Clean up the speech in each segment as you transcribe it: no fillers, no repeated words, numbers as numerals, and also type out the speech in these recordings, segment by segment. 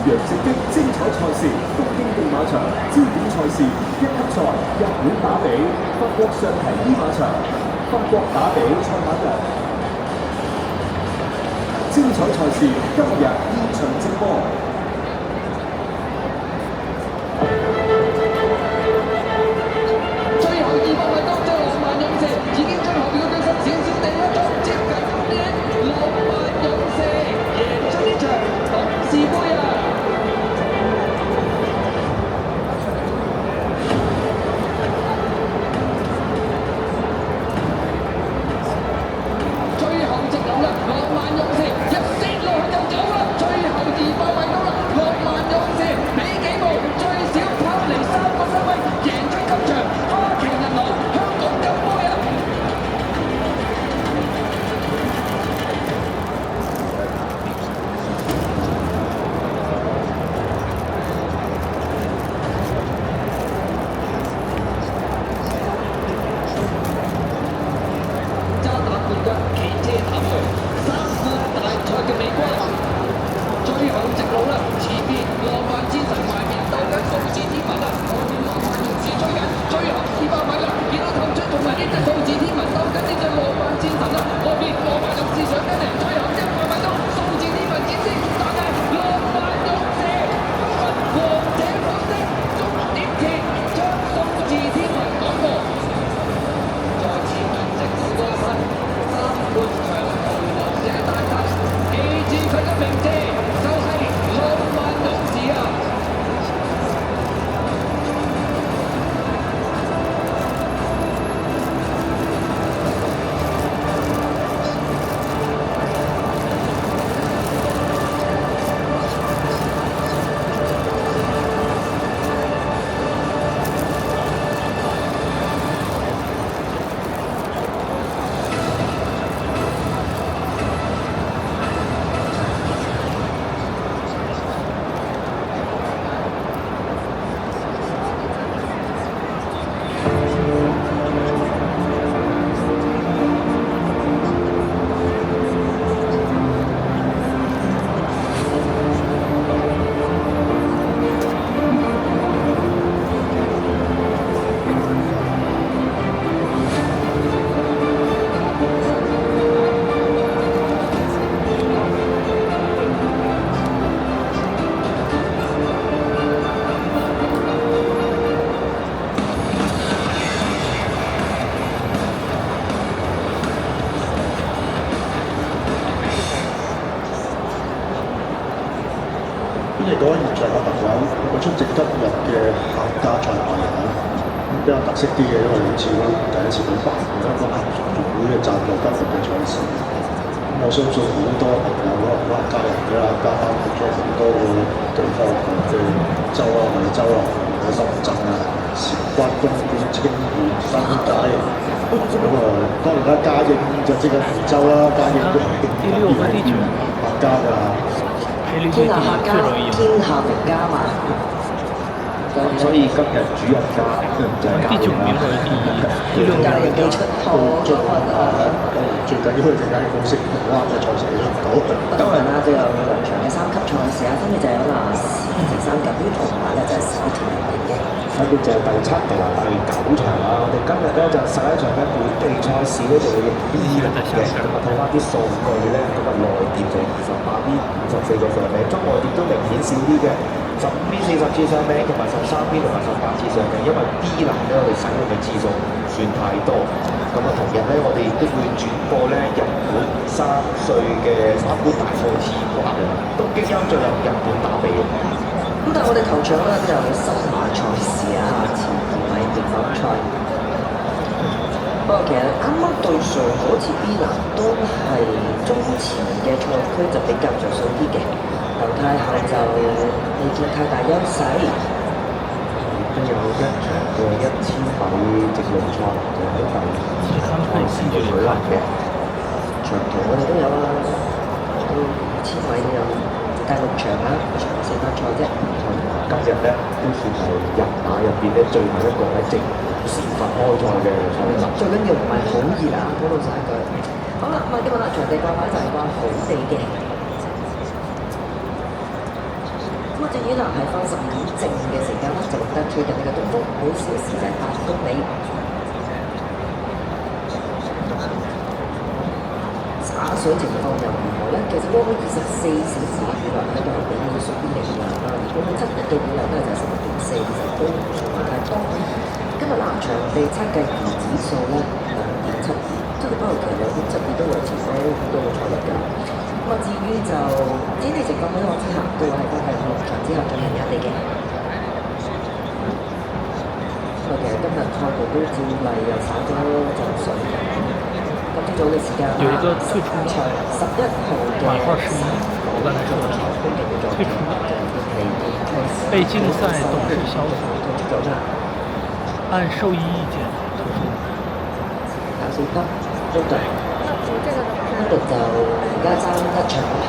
陽直擊精彩賽事，東京競馬場焦點賽事一級賽日本打比，法國上提伊馬場，法國打比賽馬日，精彩賽事今日現場直播。最後200米當中，浪漫勇士已經將後邊嘅對手少少地一度接近終點，浪漫勇士贏出呢場董事杯啊！最後直路啦，浪漫勇士一跌落去就走啦，最後200米到啦，浪漫勇士比幾步最少拋離3個身位，贏出今場花旗銀行香港金杯啊！渣打冠軍騎車打去3冠大賽嘅尾關，最後直路啦，前邊浪漫之神埋面鬥緊數字天文啊，後面浪漫勇士追緊，最後200米啦，見到透出同埋呢隻數字天文鬥緊呢隻浪漫之神啊，後邊浪漫勇士上緊嚟，最後100米到數字天文見先，但係浪漫勇士王者方式終點前將數字天文趕過。再次面直路過身，3冠長途王者大帝，記住佢嘅名字就係浪漫勇士啊！嚟講現場嘅朋友，我出席今日嘅客家賽馬日比較特色啲嘅，因為好似第一次舉辦嘅香港合作會嘅贊助今日嘅賽事。我相信好多朋友可能家人嘅啦，加翻咗好多個地方嘅州啊、惠州啊、深圳啊、韶關、東莞、清遠、新界。當然啦，嘉應就即係梅州啦，嘉應都係客家㗎。天下客家，天下名家嘛。咁所以今日主人家就係嘉應啦。嘉應幾出頭咗最緊要佢哋嘉應公司唔啱嘅賽事都唔到。當然啦，都有兩場嘅3級賽事啊，分別就有3級同埋咧就係小田嘅。分別就係第7同埋第9場啦。我哋今日咧就11場嘅本地賽事咧就會用 B 輪嘅，咁啊睇翻啲數據咧，咁啊內碟就20馬 B 54個上名，中外碟都明顯少啲嘅，15B 40次上名，同埋13B 同埋18次上名，因為 B 輪咧我哋使用嘅次數唔算太多。咁啊同日咧我哋亦都會轉播咧日本3歲嘅3冠大賽次關嘅，東京優進入日本打比嘅。咁但係我哋頭場咧都有新馬賽事啊，前2米競走賽。不過其實啱啱對上嗰次 B 欄都係中前嘅賽區就比較着數啲嘅，頭太後就未見太大優勢。都有一場嘅1000米直路賽就喺第2場賽事嘅舉行嘅，長途我哋都有啊，到2000米都有，第6場啦，長4班賽啫。今日咧都算係人馬入邊咧最後一個喺正時分開賽嘅賽事。最緊要唔係好熱啊，講老實一句。好啦，咁啊，今日啦，場地掛牌就係掛好地嘅。至於啦，喺翻12點正嘅時間咧，就錄得最近嘅東風每小時就係8公里。灑水情況又如何咧？其實過去24小時嘅雨量咧都係比較屬於微量啦，而過去7日嘅雨量咧就係16.4，其實都唔算話太多。今日南場地測計儀指數咧2.72，即係不過其實2.72都維持咗好多個賽日㗎。咁啊，至於就天氣情況許可之下，都係都係落場之後進行壓地嘅。咁啊，其實今日賽道都照例又灑咗陣水。今朝早嘅時間有一個退出場11號嘅版號是我剛才說的退出被竞赛董事小组按受益意见退出。搞笑得都對，呢度就而家爭一場啦，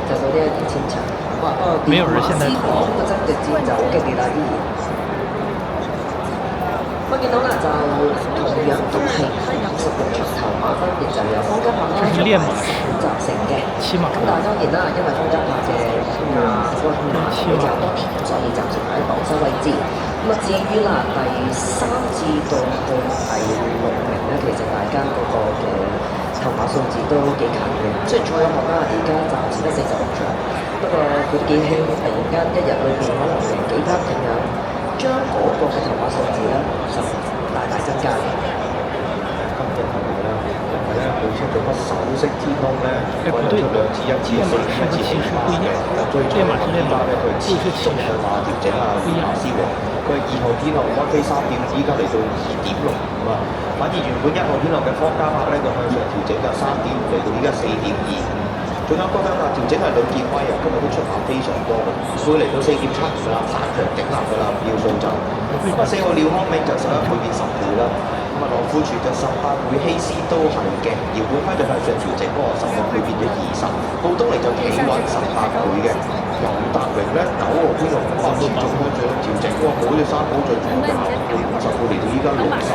就到呢一件簽場。哇！不過電話之王個爭奪戰就好激烈啦，依然。我見到啦，就同樣都係96場頭馬，分別就有方嘉柏啦、集成嘅。咁但係當然啦，因為方嘉柏嘅亞軍比較多，所以暫時喺榜首位置。咁啊，至於啦第3至到第6名咧，其實大家嗰個嘅頭馬數字都幾近嘅。雖然蔡有學啦，而家暫時得46場，不過佢都幾興，突然間一日裏邊可能成幾匹咁樣，將嗰個嘅頭馬數字咧就大大增加嘅。今日係咪咧？因為咧佢出咗乜首飾天空咧，我哋出2次1次4次4馬嘅，最終馬咧佢持續嘅話調整啊，馬師王佢2號天后安飛3點，依家嚟到2.65啊，反而原本1號天后嘅方嘉柏咧就向上調整嘅3.5嚟到依家4.25。仲有嗰兩馬調整係呂健威啊，今日都出馬非常多嘅，會嚟到4.75啦，散強頂立嘅啦，票數就咁啊4號廖康銘就11倍變10倍啦，咁啊羅富全就18倍，希斯都係嘅，姚本輝就向上調整嗰個16倍變咗20，布東尼就企穩18倍嘅，尤達榮咧9號天龍持續向上調整，哇冇咗3寶最重嘅50倍嚟到依家60。